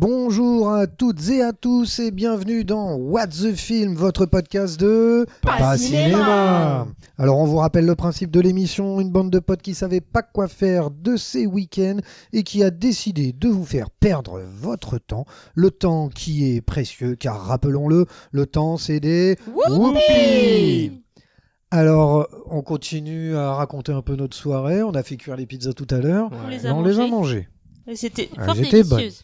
Bonjour à toutes et à tous et bienvenue dans What the Film, votre podcast de Pas Cinéma. Alors on vous rappelle le principe de l'émission, une bande de potes qui savait pas quoi faire de ces week-ends et qui a décidé de vous faire perdre votre temps, le temps qui est précieux car rappelons-le, le temps c'est des whoopis. Alors on continue à raconter un peu notre soirée, on a fait cuire les pizzas tout à l'heure, Ouais. on les a mangées. C'était Ah, fort elles étaient délicieuse.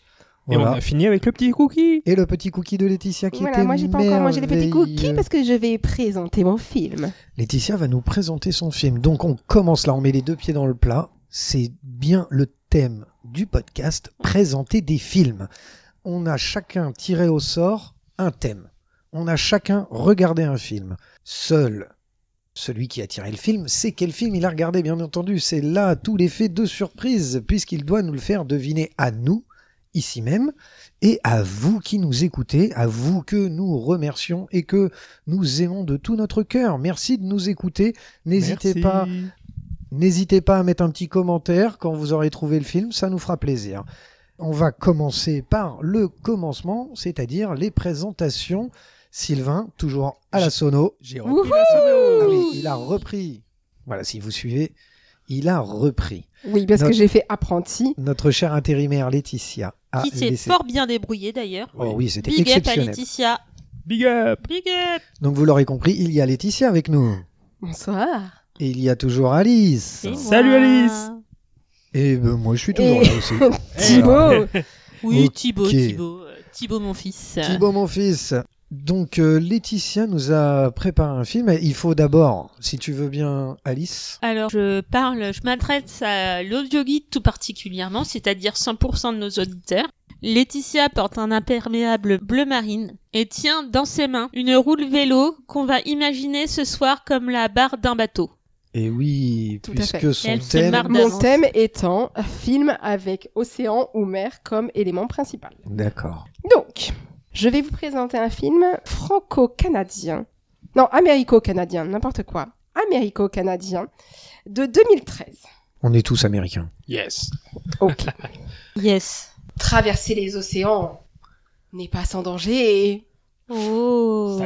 Et Voilà. on a fini avec le petit cookie. Et le petit cookie de Laetitia qui Voilà, était moi j'ai pas encore mangé les petits cookies merveilleux. parce que je vais présenter mon film. Laetitia va nous présenter son film. Donc on commence là, on met les deux pieds dans le plat. C'est bien le thème du podcast, présenter des films. On a chacun tiré au sort un thème. On a chacun regardé un film. Seul celui qui a tiré le film sait quel film il a regardé, bien entendu. C'est là tout l'effet de surprise, puisqu'il doit nous le faire deviner à nous, ici même, et à vous qui nous écoutez, à vous que nous remercions et que nous aimons de tout notre cœur. Merci de nous écouter. N'hésitez pas à mettre un petit commentaire quand vous aurez trouvé le film, ça nous fera plaisir. On va commencer par le commencement, c'est-à-dire les présentations. Sylvain, toujours à la sono. J'ai Wouhou repris la sono. Ah oui, il a repris. Voilà, si vous suivez, il a repris. Oui, parce que Notre- j'ai fait apprenti. Notre chère intérimaire Laetitia a Qui s'est laissé... fort bien débrouillée d'ailleurs. Oh oui, c'était Big up à exceptionnel. Laetitia. Big up. Big up. Donc vous l'aurez compris, il y a Laetitia avec nous. Bonsoir. Et il y a toujours Alice. C'est Salut, moi. Alice. Et moi je suis toujours Et- là aussi. Thibaut. Oui, Ok. Thibaut mon fils. Thibaut mon fils. Donc Laetitia nous a préparé un film. Il faut d'abord, si tu veux bien Alice. Alors, je m'adresse à l'audioguide tout particulièrement, c'est-à-dire 100% de nos auditeurs. Laetitia porte un imperméable bleu marine et tient dans ses mains une roue vélo qu'on va imaginer ce soir comme la barre d'un bateau. Et oui, Tout à puisque fait. son Elle se thème... marre Mon d'avance. thème étant film avec océan ou mer comme élément principal. D'accord. Donc, je vais vous présenter un film franco-canadien. Non, américo-canadien, n'importe quoi. Américo-canadien de 2013. On est tous américains. Yes. Ok. Yes. Traverser les océans n'est pas sans danger. Oh.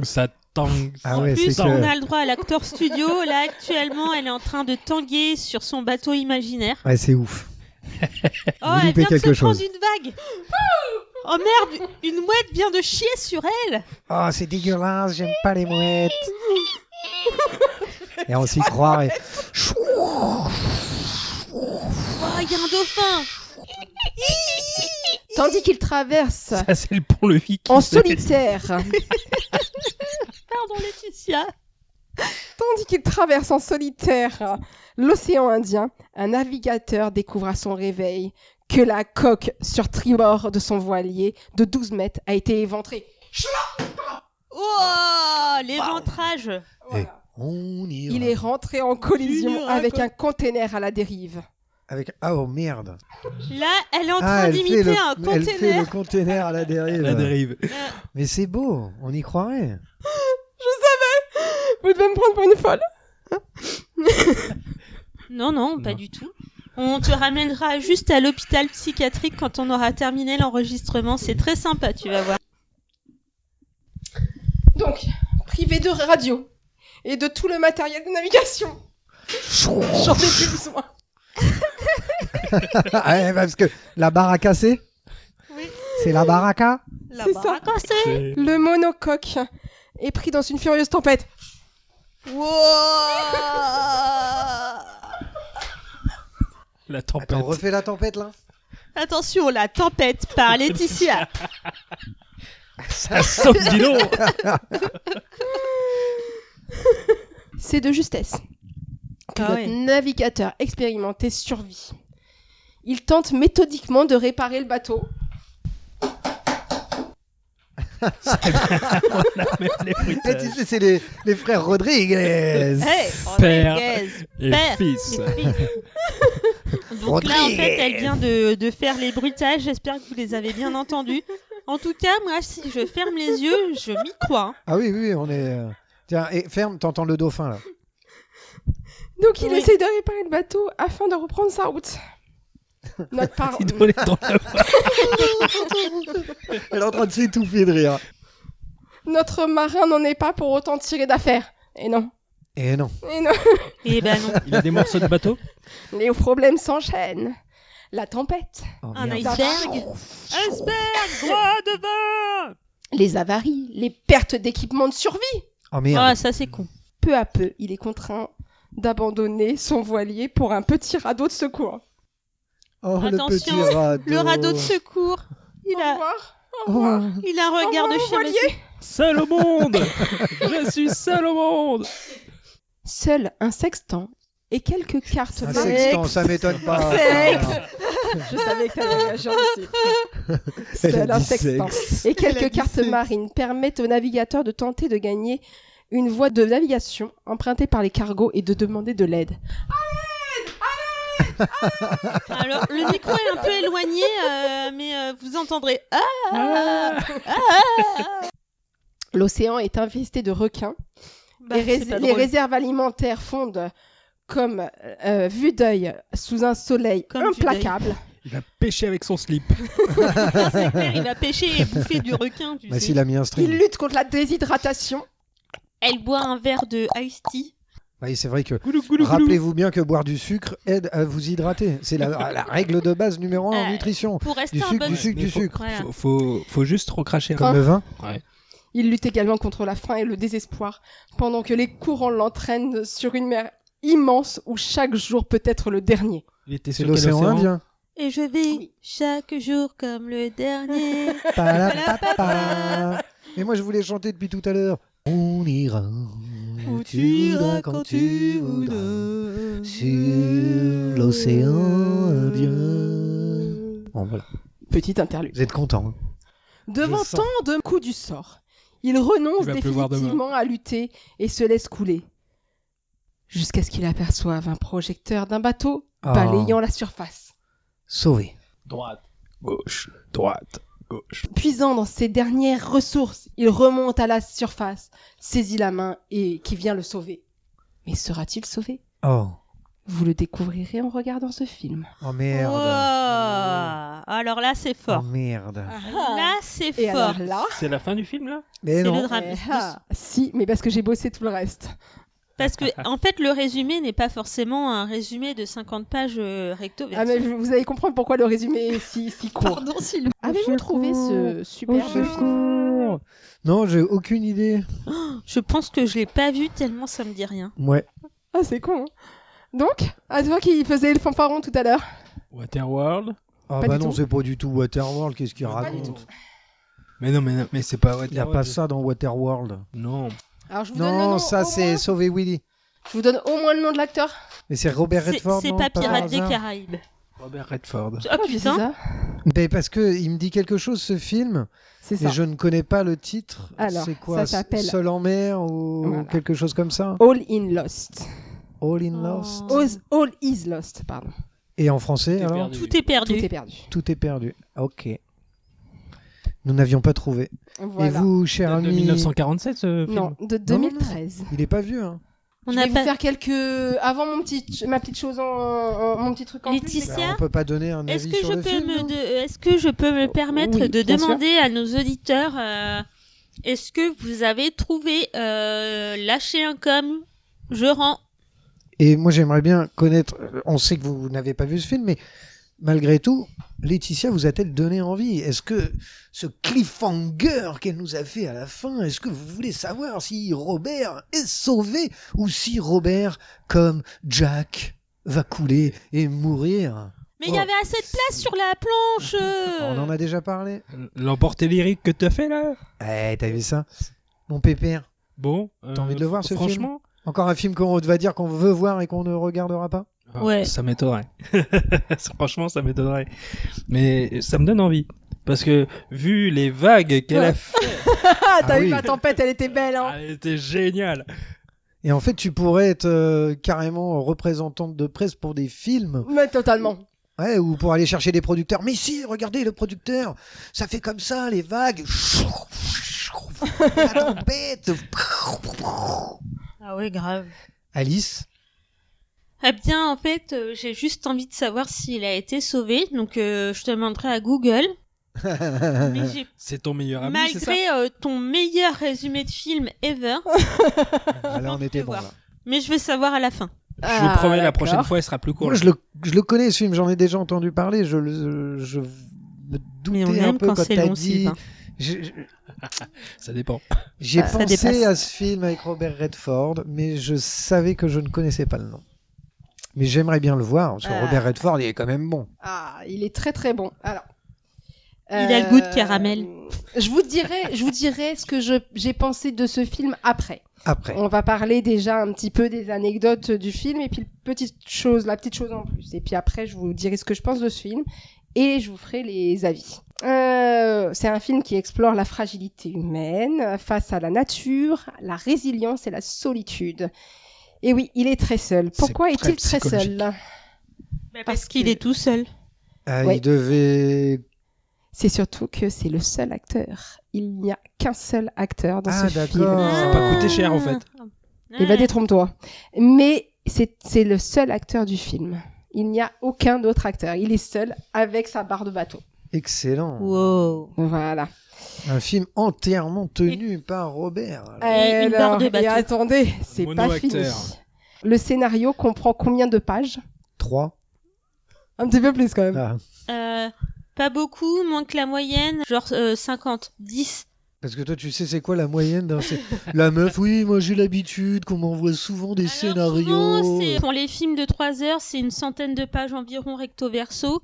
Ça tangue. Ah En ouais, plus, c'est on que... a le droit à l'acteur studio. Là, actuellement, elle est en train de tanguer sur son bateau imaginaire. Ouais, c'est ouf. Oh, Vous elle loupez vient de quelque se prendre chose. une vague. Oh merde, une mouette vient de chier sur elle. Oh, c'est dégueulasse, j'aime pas les mouettes. Et on s'y croirait. Oh, il y a un dauphin. Tandis qu'il traverse Ça, c'est le pont-levis qui en se- solitaire. Pardon, Laetitia. Tandis qu'il traverse en solitaire l'océan Indien, un navigateur découvre à son réveil que la coque sur tribord de son voilier de 12 mètres a été éventrée. Oh, l'éventrage. Voilà. On ira. Il est rentré en collision Tu n'iras avec pas. un container à la dérive. Avec... Ah, oh merde. Là, elle est en train d'imiter un elle fait le container. container à la dérive. La dérive. Mais c'est beau, on y croirait. Vous devez me prendre pour une folle. Non, non, pas Non. du tout. On te ramènera juste à l'hôpital psychiatrique quand on aura terminé l'enregistrement. C'est très sympa, tu vas voir. Donc, privé de radio et de tout le matériel de navigation. J'en ai plus besoin. Ah, ouais, parce que la barre a cassé. Oui. C'est la baraca. La C'est barre ça. a cassé. C'est- Le monocoque est pris dans une furieuse tempête. Wow. La tempête. Attends, refais la tempête là. Attention, la tempête par Laetitia. Ça saute, dis donc. C'est de justesse que Ah notre ouais. navigateur expérimenté survit. Il tente méthodiquement de réparer le bateau. Même les Et bruitages. tu sais, c'est les frères Rodriguez. Hey, Père Rodriguez, Et père fils. et fils. Donc là, en fait, elle vient de faire les bruitages. J'espère que vous les avez bien entendus. En tout cas, moi, si je ferme les yeux, je m'y crois. Hein. Ah oui, oui, on est... Tiens, et ferme, t'entends le dauphin là. Donc il Oui. essaie de réparer le bateau afin de reprendre sa route. Notre, par- Il doit être dans la voie. Elle est en train de s'étouffer de rire. Notre marin n'en est pas pour autant tiré d'affaire. Et non. Et non. Et non. Eh ben non. Il a des morceaux de bateau. Les problèmes s'enchaînent. La tempête, Oh, Un merde. iceberg. Iceberg, droit devant. les avaries, les pertes d'équipement de survie. Oh merde. Ah, ça c'est con. Peu à peu, il est contraint d'abandonner son voilier pour un petit radeau de secours. Oh, Attention, le petit radeau. Le radeau de secours. Il Au a, revoir. Au Oh. revoir. il a un regard de revoir, chien. voilier. monsieur. Seul au monde. Je suis seul au monde. Seul un sextant et quelques cartes Un marines. sextant, ça m'étonne pas. Sexe. Je savais que t'allais réagir aussi. Elle a Seul un dit sextant sexe. et Elle a quelques dit cartes sexe. marines permettent aux navigateurs de tenter de gagner une voie de navigation empruntée par les cargos et de demander de l'aide. Alors, le micro est un peu éloigné, mais vous entendrez. Ah, L'océan est infesté de requins. Bah, les c'est pas les drôle. réserves alimentaires fondent comme vue d'œil sous un soleil Comme vue implacable. Il va pêcher avec son slip. C'est clair, il va pêcher et bouffer du requin, tu Bah, sais. s'il a mis un Il string. lutte contre la déshydratation. Elle boit un verre de iced tea. Oui, c'est vrai que. Goulou, goulou, goulou. Rappelez-vous bien que boire du sucre aide à vous hydrater. C'est la règle de base numéro 1 en nutrition. Pour rester Du en sucre, bonne... du sucre, Mais du faut- sucre. Voilà. Faut juste recracher. Comme le vin. Il lutte également contre la faim et le désespoir, pendant que les courants l'entraînent sur une mer immense où chaque jour peut être le dernier. Il était C'est sur quel l'océan océan Indien. Et je vis Oui. chaque jour comme le dernier. Palapapa. Mais moi je voulais chanter depuis tout à l'heure. On ira Où tu iras quand tu voudras sur l'océan Indien. Bon voilà, Petite interlude. vous êtes contents. Hein. Devant Je sens. tant de coups du sort, il renonce Il va pleuvoir demain. définitivement à lutter et se laisse couler. Jusqu'à ce qu'il aperçoive un projecteur d'un bateau Ah. balayant la surface. Sauvé. Droite, gauche, droite, gauche. Puisant dans ses dernières ressources, il remonte à la surface, saisit la main et qui vient le sauver. Mais sera-t-il sauvé? Oh, Vous le découvrirez en regardant ce film. oh merde. Wow. Alors là, c'est Oh fort. merde. Là, c'est Et fort. alors là, C'est la fin du film là? Mais C'est non. le drame. si, mais parce que j'ai bossé tout le reste. Parce que, en fait, le résumé n'est pas forcément un résumé de 50 pages recto Ah mais vous allez comprendre pourquoi le résumé est si court. Pardon, s'il vous Avez-vous trouvé ce superbe film secours. Non, j'ai aucune idée. Je pense que je l'ai pas vu tellement ça me dit rien. Ouais. Ah c'est con. Hein. Donc, à toi qui faisais le fanfaron tout à l'heure. Waterworld? Ah Pas bah du non, tout. c'est pas du tout Waterworld, qu'est-ce qu'il Pas du raconte? tout. Mais non, mais c'est pas Il n'y a Waterworld. pas ça dans Waterworld. Non. Alors je vous donne le nom. Non, ça au c'est moins. Sauver Willy. Je vous donne au moins le nom de l'acteur. Mais c'est Robert Redford. C'est non, pas par Pirates des hasard Caraïbes. Robert Redford. Ah Pourquoi je dis putain. ça Mais parce que il me dit quelque chose ce film, C'est mais ça. je ne connais pas le titre. Alors, c'est quoi ça s'appelle- Seul en mer ou Voilà. quelque chose comme ça All in Lost. All in Oh. Lost. All is lost, pardon. Et en français Tout est alors perdu. Tout est perdu. Tout est perdu. Tout est perdu. Ok. Nous n'avions pas trouvé. Voilà. Et vous, cher De ami 1947 ce film? Non, de 2013. Il est pas vieux, hein. On Je a vais vous pas... faire quelques avant ma petite chose mon petit truc en plus. Laetitia, Bah, on peut pas donner un Est-ce avis que, sur je le peux film. non est-ce que je peux me permettre Oui, de bien sûr. demander à nos auditeurs est-ce que vous avez trouvé lâcher un com, je rends. Et moi, j'aimerais bien connaître. On sait que vous n'avez pas vu ce film, mais malgré tout, Laetitia vous a-t-elle donné envie? Est-ce que ce cliffhanger qu'elle nous a fait à la fin, est-ce que vous voulez savoir si Robert est sauvé ou si Robert, comme Jack, va couler et mourir? Mais il y Oh. avait assez de place sur la planche. On en a déjà parlé. L'emporté lyrique que t'as fait là? Eh, t'as vu ça? Mon pépère. Bon. T'as envie de le voir, ce film? Franchement? Encore un film qu'on va dire qu'on veut voir et qu'on ne regardera pas? Ah, Ouais. Ça m'étonnerait. Franchement, ça m'étonnerait. Mais ça me donne envie. Parce que, vu les vagues qu'elle a fait, Ah, t'as Ah vu oui. la tempête, elle était belle hein. elle était géniale. Et en fait, tu pourrais être carrément représentante de presse pour des films. Mais totalement. Ouais, ou pour aller chercher des producteurs. Mais si, regardez le producteur, ça fait comme ça, les vagues. La tempête. Ah ouais, grave. Alice, Eh bien, en fait, j'ai juste envie de savoir s'il a été sauvé, donc je demanderai à Google. Mais j'ai C'est ton meilleur ami, c'est ça? malgré ton meilleur résumé de film ever, Ah, là, on je était peux bon. voir. Là. Mais je vais savoir à la fin. Je vous promets, la d'accord. prochaine fois, il sera plus court. Moi, je le connais ce film, j'en ai déjà entendu parler. Je me Mais on doutais un aime peu quand quand c'est t'as long, dit. Sylvain. Ça dépend. J'ai Ça pensé dépasse. à ce film avec Robert Redford, mais je savais que je ne connaissais pas le nom. Mais j'aimerais bien le voir, parce que Ah. Robert Redford, il est quand même bon. Ah, il est très très bon. Alors. Il a le goût de caramel. Je vous dirai ce que j'ai pensé de ce film après. Après. On va parler déjà un petit peu des anecdotes du film et puis la petite chose en plus. Et puis après, je vous dirai ce que je pense de ce film et je vous ferai les avis. C'est un film qui explore la fragilité humaine face à la nature, la résilience et la solitude. Et oui, il est très seul. Pourquoi C'est est-il très très seul psychologique. Parce qu'il que- est tout seul. Ouais. Il devait. C'est surtout que c'est le seul acteur. Il n'y a qu'un seul acteur dans Ah, ce d'accord. film. Ça a pas coûté cher, en fait. Eh ben, détrompe-toi. Mais c'est le seul acteur du film. Il n'y a aucun autre acteur. Il est seul avec sa barre de bateau. Excellent. Wow. Voilà. Un film entièrement tenu par Robert. Et une barre de Et bateau. attendez, c'est pas fini. Mono-acteur. Le scénario comprend combien de pages 3. Un petit peu plus quand même. Ah. Pas beaucoup, moins que la moyenne, genre 50, 10. Parce que toi, tu sais, c'est quoi la moyenne La meuf, oui, moi j'ai l'habitude qu'on m'envoie souvent des Alors, scénarios. souvent, pour les films de 3 heures, c'est une centaine de pages environ recto verso,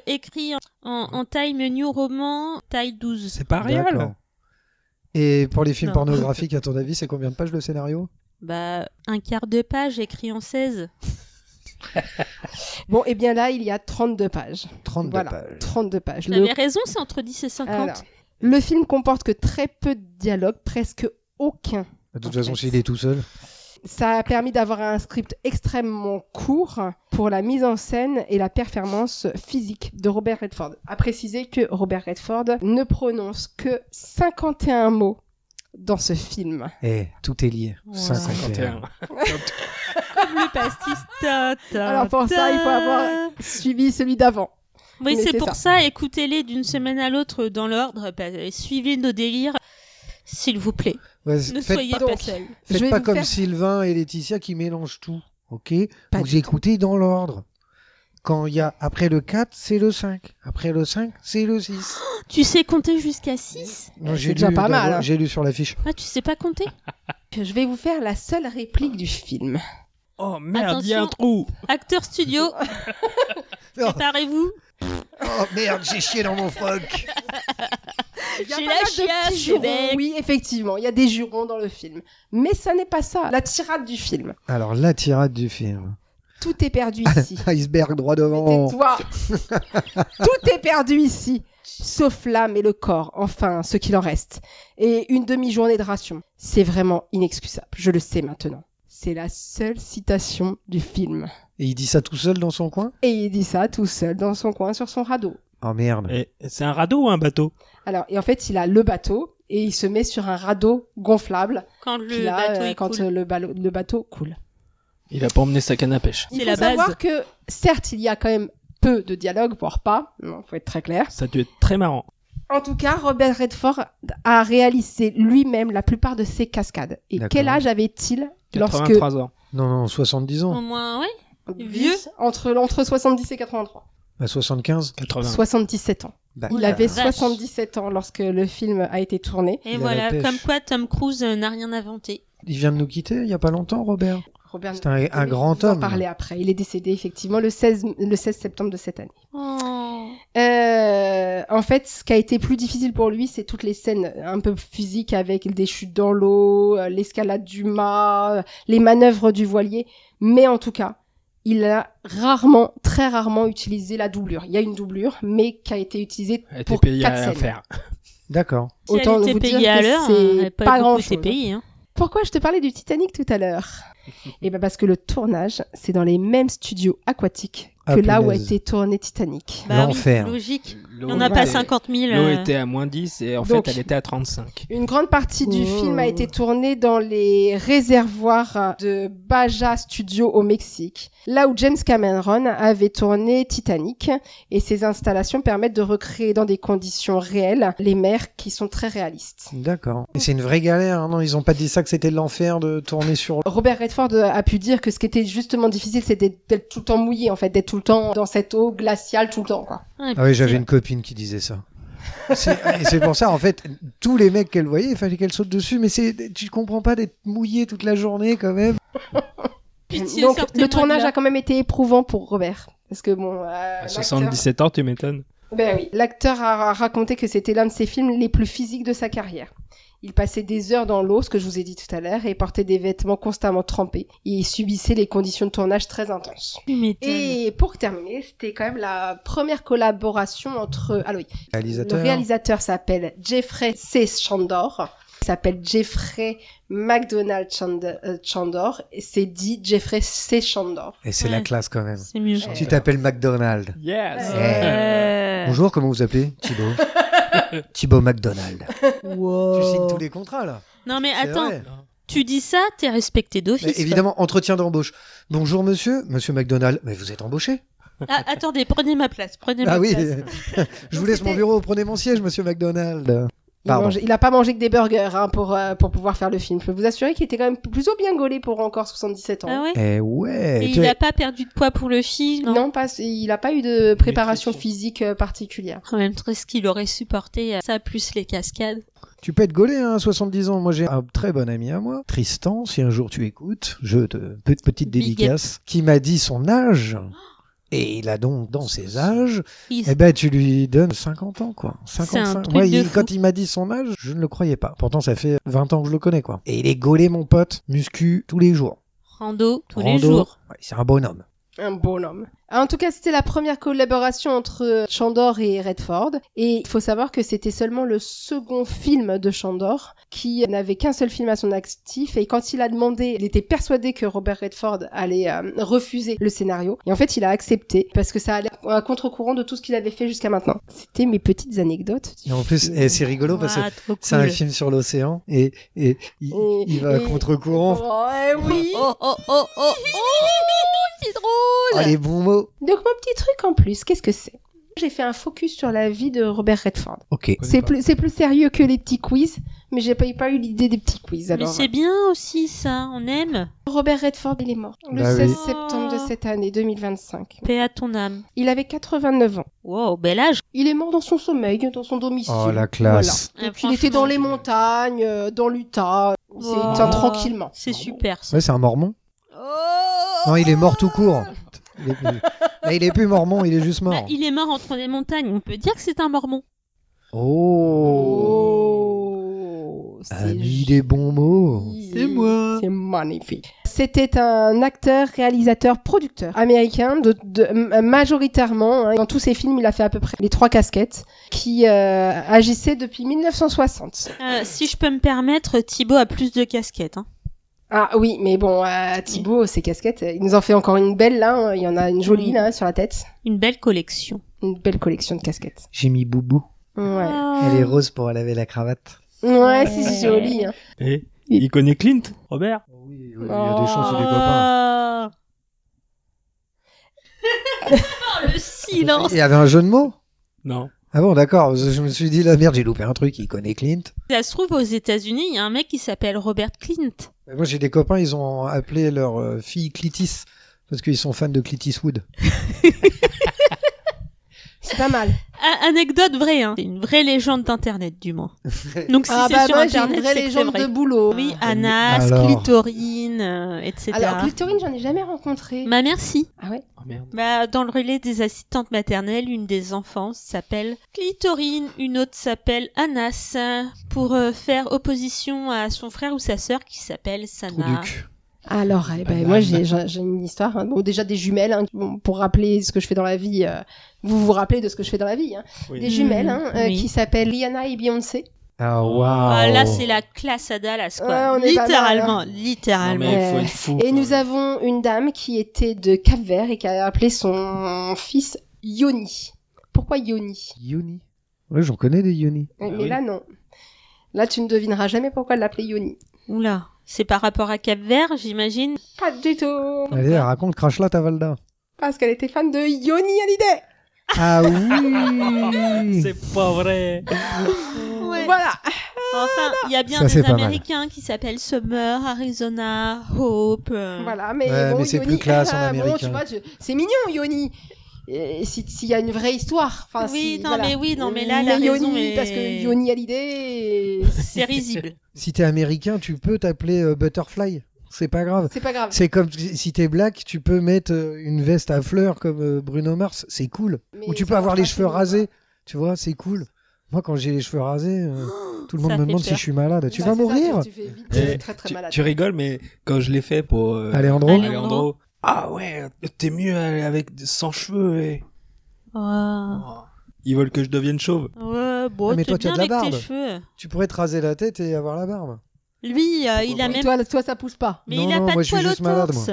écrit en Time New Roman, taille 12. C'est pas réel. D'accord. Et pour les films Non. pornographiques, à ton avis, c'est combien de pages le scénario Bah, un quart de page écrit en 16. Bon, et bien là, il y a 32 pages. 32 Voilà, pages. 32 pages. J'avais raison, c'est entre 10 et 50. Alors, le film comporte que très peu de dialogue, presque aucun. De toute En façon, fait. s'il est tout seul. Ça a permis d'avoir un script extrêmement court pour la mise en scène et la performance physique de Robert Redford. À préciser que Robert Redford ne prononce que 51 mots dans ce film. Eh, tout est lié. Ouais. 51. Comme le pastis. Alors pour ça, il faut avoir suivi celui d'avant. Oui, Mais c'est c'est pour ça, écoutez-les d'une semaine à l'autre dans l'ordre, suivez nos délires, s'il vous plaît. Ouais, Ne faites soyez pas, pas donc, seuls. Je faites vais pas vous comme faire- Sylvain et Laetitia qui mélangent tout. Ok Pas Vous du écoutez dans l'ordre. Quand il y a après le 4, c'est le 5. Après le 5, c'est le 6. Tu sais compter jusqu'à 6 Non, c'est déjà pas mal, hein. J'ai lu sur l'affiche. Ah, tu sais pas compter Je vais vous faire la seule réplique du film. Oh merde, il y a un Attention. trou. Acteur studio, Oh, préparez-vous. oh, merde, j'ai chié dans mon froc. Il y a J'ai pas la mal de chiasse, petits jurons, Québec. oui, effectivement, il y a des jurons dans le film. Mais ça n'est pas ça, la tirade du film. Alors, la tirade du film. Tout est perdu ici. Iceberg droit devant. Tais-toi. Tout est perdu ici, sauf l'âme et le corps, enfin, ce qu'il en reste. Et une demi-journée de ration. C'est vraiment inexcusable, je le sais maintenant. C'est la seule citation du film. Et il dit ça tout seul dans son coin. Et il dit ça tout seul dans son coin sur son radeau. Oh merde. Et c'est un radeau ou un bateau? Alors, et en fait, il a le bateau et il se met sur un radeau gonflable Quand le qu'il a, bateau est quand cool. le bateau coule. Il a pas emmené sa canne à pêche. Il C'est faut la savoir base. que, certes, il y a quand même peu de dialogue, voire pas, il faut être très clair. Ça a dû être très marrant. En tout cas, Robert Redford a réalisé lui-même la plupart de ses cascades. Et D'accord. quel âge avait-il lorsque 83 ans. Non, 70 ans. Au moins, ouais. Vieux Vieux entre 70 et 83. À 75. 80. 77 ans. Bah, Il Oula, avait vache. 77 ans lorsque le film a été tourné. Et Il a voilà, la pêche. comme quoi Tom Cruise n'a rien inventé. Il vient de nous quitter il y a pas longtemps, Robert. Robert, C'est un grand vous en homme. parler après. Il est décédé effectivement le 16 septembre de cette année. Oh. En fait, ce qui a été plus difficile pour lui, c'est toutes les scènes un peu physiques avec des chutes dans l'eau, l'escalade du mât, les manœuvres du voilier. Mais en tout cas, il a rarement, très rarement utilisé la doublure. Il y a une doublure, mais qui a été utilisée Elle était pour payée 4 à scènes. faire. D'accord. Si Autant elle vous était dire payée à que l'heure, c'est elle n'avait pas pas beaucoup grand-chose. été payée. Hein. Pourquoi je te parlais du Titanic tout à l'heure? Et ben parce que le tournage, c'est dans les mêmes studios aquatiques Ah, que là où a punaise. été tourné Titanic. Bah L'enfer. oui, logique. L'eau On n'a pas était- 50 000. L'eau était à moins 10 et en Donc- fait elle était à 35. Une grande partie du Oh. film a été tournée dans les réservoirs de Baja Studio au Mexique, là où James Cameron avait tourné Titanic, et ces installations permettent de recréer dans des conditions réelles les mers qui sont très réalistes. D'accord. Et c'est une vraie galère, hein, non? Ils ont pas dit ça que c'était de l'enfer de tourner sur. Robert Redford a pu dire que ce qui était justement difficile, c'était d'être tout le temps mouillé, en fait, d'être tout le temps dans cette eau glaciale tout le temps, quoi. Ouais, Ah oui, j'avais c'est- une copine qui disait ça. Et c'est pour ça, en fait, tous les mecs qu'elle voyait, il fallait qu'elle saute dessus. Mais tu comprends pas d'être mouillé toute la journée quand même. Pitié, Donc sortez-moi le tournage de là. a quand même été éprouvant pour Robert, parce que bon, À l'acteur- 77 ans, tu m'étonnes. Ben oui, l'acteur a raconté que c'était l'un de ses films les plus physiques de sa carrière. Il passait des heures dans l'eau, ce que je vous ai dit tout à l'heure, et portait des vêtements constamment trempés. Et il subissait les conditions de tournage très intenses. Tu m'étonnes. Et pour terminer, c'était quand même la première collaboration entre... Ah oui, Réalisateur. le réalisateur s'appelle Jeffrey C. Chandor. Il s'appelle Jeffrey McDonald Chandor. Et c'est dit Jeffrey C. Chandor. Et c'est la Ouais. classe quand même. C'est mieux. Tu t'appelles McDonald. Yes. Bonjour, comment vous appelez? Thibaut. Thibaut McDonald. Wow. Tu signes tous les contrats là. Non mais C'est attends, vrai. tu dis ça, t'es respecté Mais d'office. évidemment, entretien d'embauche. Bonjour monsieur, monsieur McDonald. Mais vous êtes embauché? quoi. Ah, attendez, prenez ma place. Prenez Ah ma oui, place. je vous laisse mon bureau, prenez mon siège, monsieur McDonald. Pardon. Il a pas mangé que des burgers hein, pour pouvoir faire le film. Je peux vous assurer qu'il était quand même plutôt bien gaulé pour encore 77 ans. Ah ouais. Eh ouais. Et il a pas perdu de poids pour le film. Non, il a pas eu de préparation Nutrition. physique particulière. En même temps, ce qu'il aurait supporté, ça plus les cascades. Tu peux être gaulé hein, à 70 ans. Moi, j'ai un très bon ami à moi, Tristan, si un jour tu écoutes, petite Big dédicace, qui m'a dit son âge. Et il a donc, dans ses âges, Il- eh ben, tu lui donnes 50 ans, quoi. C'est un 55. truc Moi, de fou. quand il m'a dit son âge, je ne le croyais pas. Pourtant, ça fait 20 ans que je le connais, quoi. Et il est gaulé, mon pote, muscu, tous les jours. Rando tous les Rando. jours. Ouais, c'est un bonhomme. Un bonhomme. En tout cas, c'était la première collaboration entre Chandor et Redford. Et il faut savoir que c'était seulement le second film de Chandor, qui n'avait qu'un seul film à son actif. Et quand il a demandé, il était persuadé que Robert Redford allait refuser le scénario. Et en fait, il a accepté, parce que ça allait à contre-courant de tout ce qu'il avait fait jusqu'à maintenant. C'était mes petites anecdotes. Et en plus, c'est rigolo parce que Ah, trop c'est un cool. film sur l'océan et il va à Et- contre-courant. Oh, oui. Oh, oh, oh, oh, oh, c'est drôle. Ah, les bons mots. Donc mon petit truc en plus, qu'est-ce que c'est? J'ai fait un focus sur la vie de Robert Redford. Ok. C'est plus sérieux que les petits quiz, mais j'ai pas eu l'idée des petits quiz. Mais Alors, c'est bien aussi ça, on aime. Robert Redford, il est mort le Bah 16 oui. septembre de cette année 2025. Paix à ton âme. Il avait 89 ans. Wow, bel âge. Il est mort dans son sommeil, dans son domicile. Oh, la classe. Voilà. Donc, Ah, il était dans franchement. les montagnes, dans l'Utah. Il s'est Oh. éteint tranquillement. C'est super ça. Ouais, c'est un mormon. Oh. Non, il est mort tout court. Là, il est plus mormon, il est juste Bah, mort. il est mort entre les montagnes. On peut dire que c'est un mormon. Oh. C'est Ami des bons mots. C'est moi. C'est magnifique. C'était un acteur, réalisateur, producteur américain, majoritairement, hein, dans tous ses films, il a fait à peu près les 3 casquettes, qui agissait depuis 1960. Si je peux me permettre, Thibaut a plus de casquettes. Hein. Ah oui, mais bon, Thibaut, ses casquettes, il nous en fait encore une belle là, hein, il y en a une jolie là sur la tête. Une belle collection. Une belle collection de casquettes. J'ai mis Boubou. Ouais, Elle est rose pour laver la cravate. ouais, c'est joli. Hein. Et il connaît Clint, Robert? Oui, il y a des chances, c'est des copains. Oh, le silence. Il y avait un jeu de mots? Non. Ah bon, d'accord. Je me suis dit, la merde, j'ai loupé un truc, il connaît Clint. Ça se trouve, aux États-Unis, il y a un mec qui s'appelle Robert Clint. Mais moi, j'ai des copains, ils ont appelé leur fille Clitis, parce qu'ils sont fans de Clint Eastwood. C'est pas mal. Anecdote vraie, hein. C'est une vraie légende d'internet, du moins. Donc si Ah c'est bah sur moi j'ai internet, une vraie c'est que c'est légende vrai. de boulot. Oui, Anas, Alors. Clitorine, etc. Alors, Clitorine, j'en ai jamais rencontré. Bah merci. Ah ouais? Oh merde. Bah, dans le relais des assistantes maternelles, une des enfants s'appelle Clitorine, une autre s'appelle Anas, pour faire opposition à son frère ou sa sœur qui s'appelle Sana. Trouduc. Alors, moi j'ai une histoire. Hein. Bon, déjà des jumelles, hein, bon, pour rappeler ce que je fais dans la vie. Vous vous rappelez de ce que je fais dans la vie. Hein. Oui. Des jumelles hein, oui. qui s'appellent Rihanna et Beyoncé. Ah, waouh. Ah, là, c'est la classe à Dallas, quoi. Ouais, on est pas mal, Littéralement. Non, mais faut être fou. Et quoi. nous avons une dame qui était de Cap-Vert et qui a appelé son fils Yoni. Pourquoi Yoni? Yoni. Ouais, j'en connais des Yoni. Mais oui. là, non. Là, tu ne devineras jamais pourquoi elle l'appelait Yoni. Oula. C'est par rapport à Cap-Vert, j'imagine. Pas du tout. Allez, raconte Crash-là, ta Valda. Parce qu'elle était fan de Yoni Hallyday. Ah oui. C'est pas vrai. Ouais. Voilà. Enfin, il y a bien Ça, c'est des pas mal. Américains qui s'appellent Summer, Arizona, Hope. Voilà, mais Ouais, bon, mais c'est Yoni, plus classe en bon, américain. tu vois, c'est mignon, Yoni. Et s'il y a une vraie histoire. Enfin, Oui, si, non, voilà. mais là, la Yoni, raison est- parce que Yoni Hallyday, C'est risible. Si t'es américain, tu peux t'appeler Butterfly. C'est pas grave. c'est pas grave. C'est comme si t'es black, tu peux mettre une veste à fleurs comme Bruno Mars. C'est cool. Mais Ou tu ça peux avoir marche les pas cheveux chez nous, rasés. Tu vois, c'est cool. Moi, quand j'ai les cheveux rasés, tout le monde Ça me fait demande si peur. je suis malade. Tu Bah, vas c'est ça, mourir tu fais vite, Eh, très très tu, malade. tu rigoles, mais quand je l'ai fait pour Alejandro Alejandro. Ah ouais, t'es mieux avec sans cheveux. Oh. Ils veulent que je devienne chauve. Ouais, bon, Ah, mais t'es toi, tu as bien de la avec tes barbe. cheveux. Tu pourrais te raser la tête et avoir la barbe. Lui, il a Et même... toi, ça pousse pas. Mais Non, il a non, pas moi, de je suis poil au juste malade, torse.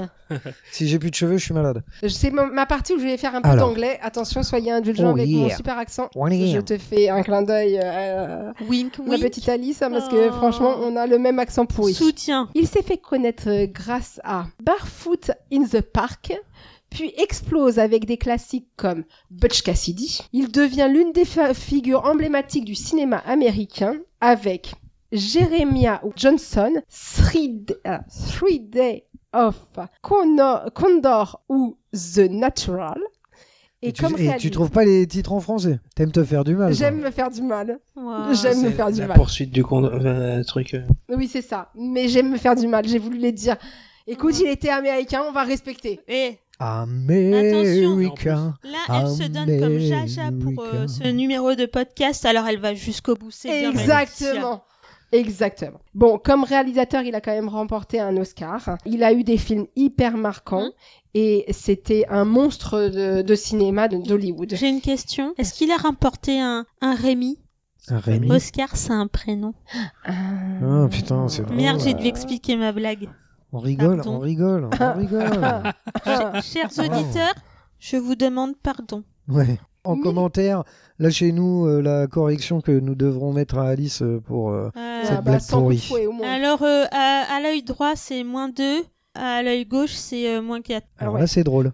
Si j'ai plus de cheveux, je suis malade. C'est ma partie où je vais faire un peu Alors. d'anglais. Attention, soyez indulgents Oh, avec mon yeah. super accent. Oh, yeah. Je te fais un clin d'œil Wink, ma wink. petite Alice, hein, parce que Oh. franchement, on a le même accent pourri. Soutien. Il s'est fait connaître grâce à Barefoot in the Park, puis explose avec des classiques comme Butch Cassidy. Il devient l'une des figures emblématiques du cinéma américain avec Jeremiah Johnson, Three Day of Condor ou The Natural. Et comme tu réalisateur, trouves pas les titres en français. T'aimes te faire du mal. j'aime toi. me faire du mal. Wow. J'aime me C'est faire du la mal. poursuite du truc. Oui, c'est ça. Mais j'aime me faire du mal. J'ai voulu les dire. Écoute, il était américain, on va respecter. Et Américain. là, elle se donne comme Jaja pour ce numéro de podcast, alors elle va jusqu'au bout. C'est bien, Laetitia. Exactement. Exactement. Bon, comme réalisateur, il a quand même remporté un Oscar. Il a eu des films hyper marquants et c'était un monstre de cinéma d'Hollywood. J'ai une question. Est-ce qu'il a remporté un Rémi? Un Rémi. Oscar, c'est un prénom. Oh putain, c'est drôle. Merde, j'ai dû expliquer ma blague. On rigole, Pardon. on rigole, on rigole. Chers auditeurs, je vous demande pardon. Ouais. En Oui. commentaire, lâchez-nous la correction que nous devrons mettre à Alice pour cette blague sans coup de pourrie. fouet, au moins. Alors, à l'œil droit, c'est -2. À l'œil gauche, c'est -4. Alors ouais. là, c'est drôle.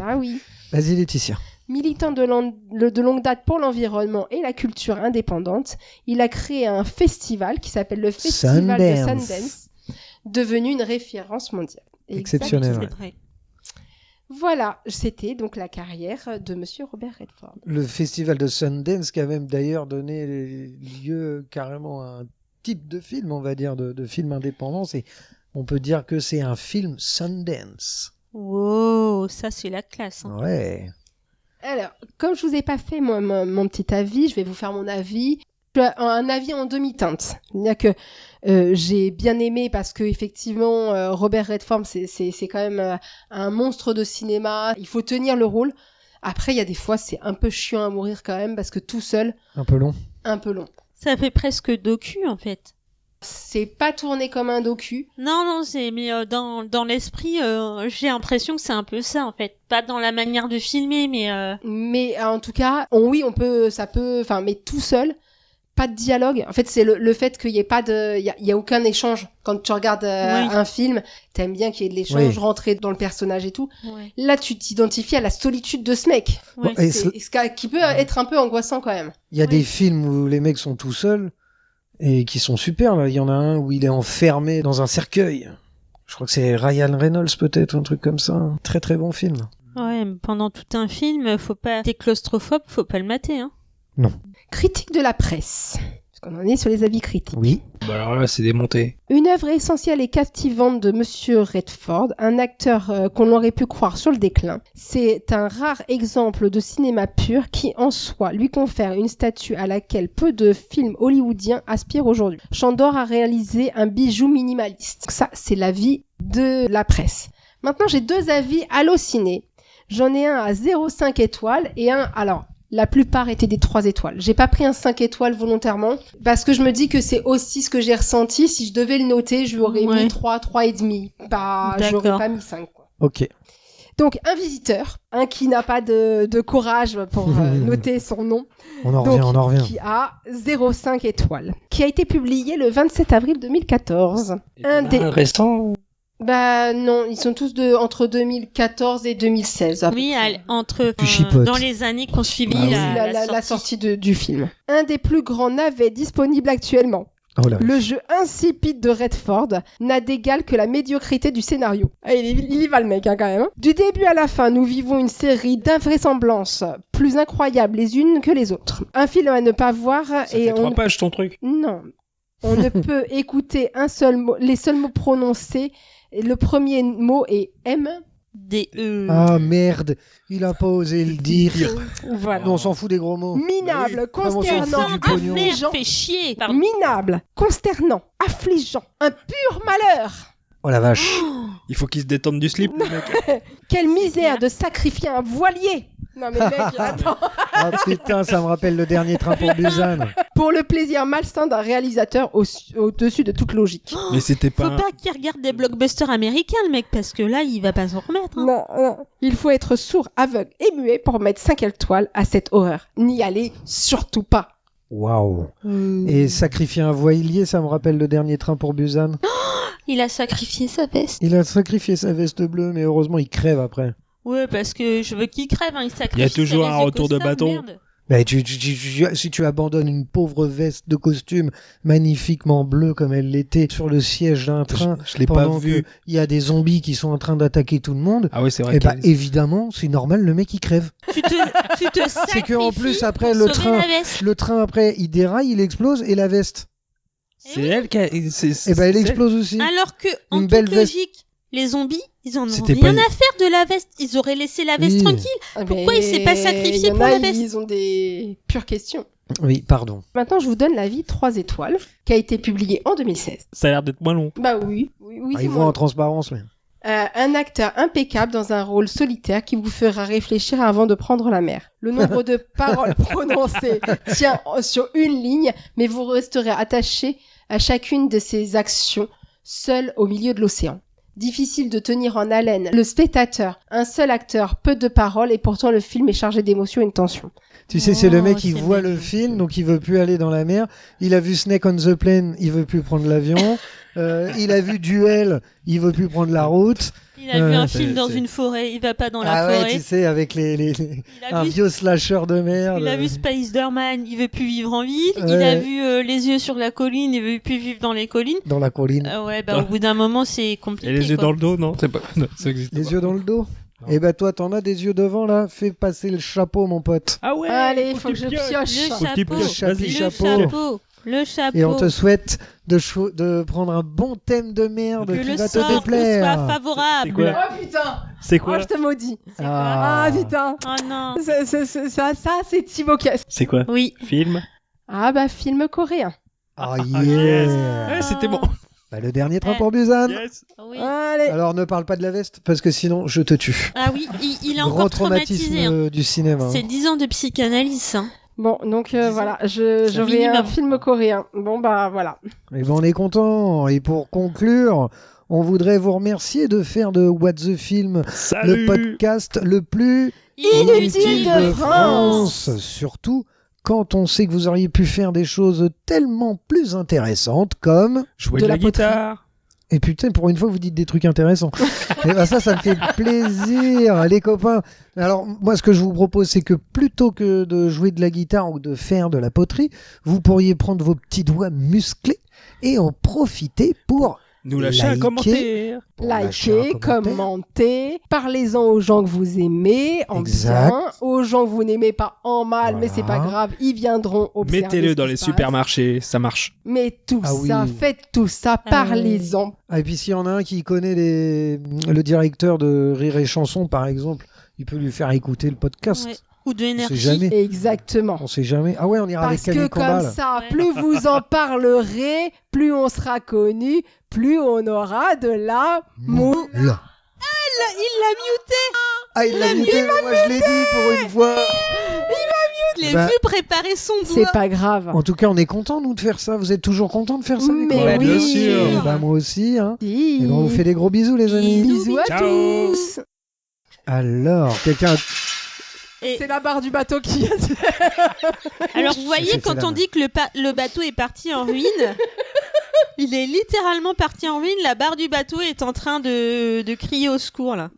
Ah oui. Vas-y, Laetitia. Militant de longue date pour l'environnement et la culture indépendante, il a créé un festival qui s'appelle le Festival de Sundance. Sundance, devenu une référence mondiale. Exceptionnel. Exactement. C'est vrai. Voilà, c'était donc la carrière de Monsieur Robert Redford. Le festival de Sundance qui a même d'ailleurs donné lieu carrément à un type de film, on va dire, de film indépendant. Et on peut dire que c'est un film Sundance. Wow, ça c'est la classe. Hein. Ouais. Alors, comme je vous ai pas fait mon petit avis, je vais vous faire mon avis. Un avis en demi-teinte. C'est-à-dire que j'ai bien aimé parce que effectivement Robert Redford c'est quand même un monstre de cinéma. Il faut tenir le rôle. Après il y a des fois c'est un peu chiant à mourir quand même parce que tout seul, Un peu long. un peu long. Ça fait presque docu en fait. C'est pas tourné comme un docu. Non, mais dans l'esprit, j'ai l'impression que c'est un peu ça en fait. Pas dans la manière de filmer, mais Mais en tout cas, mais tout seul, pas de dialogue. En fait, c'est le fait qu'il y ait pas de, il y a aucun échange. Quand tu regardes Oui. un film, t'aimes bien qu'il y ait de l'échange, Oui. rentrer dans le personnage et tout. ouais. Là, tu t'identifies à la solitude de ce mec. Ouais. Et C'est ce qui peut être un peu angoissant quand même. Il y a Oui. des films où les mecs sont tout seuls et qui sont super. Là. Il y en a un où il est enfermé dans un cercueil. Je crois que c'est Ryan Reynolds peut-être, un truc comme ça. Un très très bon film. Ouais, mais pendant tout un film, faut pas. T'es claustrophobe, faut pas le mater, hein. Critique de la presse. Parce qu'on en est sur les avis critiques. Oui. Bah alors là, c'est démonté. Une œuvre essentielle et captivante de Monsieur Redford, un acteur qu'on aurait pu croire sur le déclin. C'est un rare exemple de cinéma pur qui, en soi, lui confère une statue à laquelle peu de films hollywoodiens aspirent aujourd'hui. Chandor a réalisé un bijou minimaliste. Ça, c'est l'avis de la presse. Maintenant, j'ai deux avis hallucinés. J'en ai un à 0,5 étoiles et un... Alors, La plupart étaient des 3 étoiles. J'ai pas pris un 5 étoiles volontairement parce que je me dis que c'est aussi ce que j'ai ressenti. Si je devais le noter, je lui aurais mis 3 et demi. Bah, j'aurais pas mis 5, quoi. Ok. Donc, un visiteur, qui n'a pas de courage pour noter son nom. On en revient. Qui a 0,5 étoiles. Qui a été publié le 27 avril 2014. Récent. Bah non, ils sont tous entre 2014 et 2016. Oui, entre chipote. dans les années qu'on suivit la sortie du film. Un des plus grands navets disponibles actuellement. Oh là. Le jeu insipide de Redford n'a d'égal que la médiocrité du scénario. Ah, il y va le mec, quand même. Du début à la fin, nous vivons une série d'invraisemblances plus incroyables les unes que les autres. Un film à ne pas voir Ça fait 3 pages ton truc. Non. On ne peut écouter un seul mot, les seuls mots prononcés. Le premier mot est M. D-E. Ah merde, il a pas osé le dire. Voilà. Non, on s'en fout des gros mots. Minable, Bah oui. consternant, du pognon. affligeant. Fait chier. Pardon. Minable, consternant, affligeant, un pur malheur. Oh la vache. Il faut qu'il se détende du slip, le mec. Quelle misère de sacrifier un voilier. Non mais mec, attends. Ah putain, ça me rappelle le dernier train pour Busan. Pour le plaisir malsain d'un réalisateur au-dessus de toute logique. Mais c'était pas. Faut pas qu'il regarde des blockbusters américains, le mec, parce que là, il va pas s'en remettre. Hein. Non. Il faut être sourd, aveugle et muet pour mettre 5 étoiles à cette horreur. N'y allez surtout pas. Waouh. Et sacrifier un voilier, ça me rappelle le dernier train pour Busan. Il a sacrifié sa veste. Il a sacrifié sa veste bleue, mais heureusement, il crève après. Ouais, parce que je veux qu'il crève, hein, il sacrifie. Il y a toujours sa un veste retour de costume, bâton. merde. Bah, si tu abandonnes une pauvre veste de costume magnifiquement bleue comme elle l'était sur le siège d'un train, Je l'ai pas pendant vu. qu'il y a des zombies qui sont en train d'attaquer tout le monde, Ah oui, c'est vrai. et bah évidemment, c'est normal, le mec il crève. Tu te sacrifies. C'est qu'en plus, après, pour le sauver train- la veste. Le train après, il déraille, il explose, et la veste, C'est elle qui a. et bah elle explose aussi. Alors que, en Une toute belle veste. logique, les zombies, ils en ont C'était rien pas à faire de la veste. Ils auraient laissé la veste Oui. tranquille. Pourquoi il s'est pas sacrifié Il y en pour a, la veste? Ils ont des pures questions. Oui, pardon. Maintenant, je vous donne l'avis 3 étoiles, qui a été publié en 2016. Ça a l'air d'être moins long. Bah oui. Ah, c'est ils vont moi. en transparence, mais. Un acteur impeccable dans un rôle solitaire qui vous fera réfléchir avant de prendre la mer. Le nombre de paroles prononcées tient sur une ligne, mais vous resterez attaché à chacune de ses actions, seul au milieu de l'océan. Difficile de tenir en haleine le spectateur, un seul acteur, peu de paroles, et pourtant le film est chargé d'émotions et de tension. Tu sais, c'est le mec qui c'est voit le mignon. film, donc il veut plus aller dans la mer. Il a vu Snake on the Plane, il veut plus prendre l'avion. Il a vu Duel, il veut plus prendre la route. Il a vu un c'est- film dans c'est- une forêt, il va pas dans Ah la ouais, forêt. tu sais, avec Il a un vu vieux slasher de merde. Il a vu Spider-Man, il veut plus vivre en ville. Il Ouais. a vu les yeux sur la colline, il veut plus vivre dans les collines. Dans la colline. Ouais, bah au bout d'un moment, c'est compliqué. Et les yeux quoi. dans le dos, non c'est pas... Non, ça existe Les pas. yeux dans le dos. Non. Et bah toi, t'en as des yeux devant là. Fais passer le chapeau, mon pote. Ah ouais. Allez, faut que tu je pioches. pioche. Le Faut que tu chapeau, pioches, Chapi, vas-y. le chapeau. chapeau, le chapeau. Et on te souhaite de prendre un bon thème de merde que qui le va sort te soit déplaire. favorable. C'est quoi Oh putain. C'est Oh, quoi je te maudis. Ah. Ah putain. Oh non. Ça, c'est Thibaut Cass. C'est quoi Oui. Film Ah bah, film coréen. Ah yes. yeah. Ouais, c'était bon. Bah, le dernier train Eh. pour Busan. Yes. Oui. Allez. Alors ne parle pas de la veste parce que sinon je te tue. Ah oui, il est Grand encore traumatisme traumatisé. Hein. du cinéma. C'est 10 ans de psychanalyse. Hein. Bon, donc Disons. voilà, j'aurai un minimum. film coréen. Bon bah voilà. Et ben on est content. Et pour conclure, on voudrait vous remercier de faire de What the Film Salut. le podcast le plus Inutile de France. Surtout quand on sait que vous auriez pu faire des choses tellement plus intéressantes comme... Jouer De de la la poterie. guitare. Et putain, pour une fois, vous dites des trucs intéressants. Et ben ça me fait plaisir, les copains. Alors, moi, ce que je vous propose, c'est que plutôt que de jouer de la guitare ou de faire de la poterie, vous pourriez prendre vos petits doigts musclés et en profiter pour Nous lâcher un Liker. commentaire. lâcher un Likez, commentaire. commentez, parlez-en aux gens que vous aimez en Exact. bien, aux gens que vous n'aimez pas en mal, mais c'est pas Voilà. grave, ils viendront observer. Mettez-le ce dans qui les se passe. supermarchés, ça marche. Mais tout Ah ça, oui. faites tout ça, parlez-en. Ah, et puis s'il y en a un qui connaît le directeur de Rire et Chanson, par exemple, il peut lui faire écouter le podcast. Ouais. Ou de On sait énergie. jamais. Exactement. On sait jamais. Ah ouais, on ira Parce avec que Camille comme Combal. ça, Ouais. plus vous en parlerez, plus on sera connu, plus on aura de la mou. Là. Il l'a muté. Ah, il l'a muté, moi je l'ai dit pour une fois. bah- vu préparer son C'est doigt. pas grave. En tout cas, on est content nous de faire ça. Vous êtes toujours contents de faire ça les Mais copains oui. Bien sûr. Eh ben, moi aussi. Hein. Si. Et ben, on vous fait des gros bisous les amis. Bisous à Ciao. tous. Alors, quelqu'un. Et- C'est la barre du bateau qui vient de... Alors vous voyez, C'était quand la on main. dit que le bateau est parti en ruine, il est littéralement parti en ruine. La barre du bateau est en train de crier au secours là.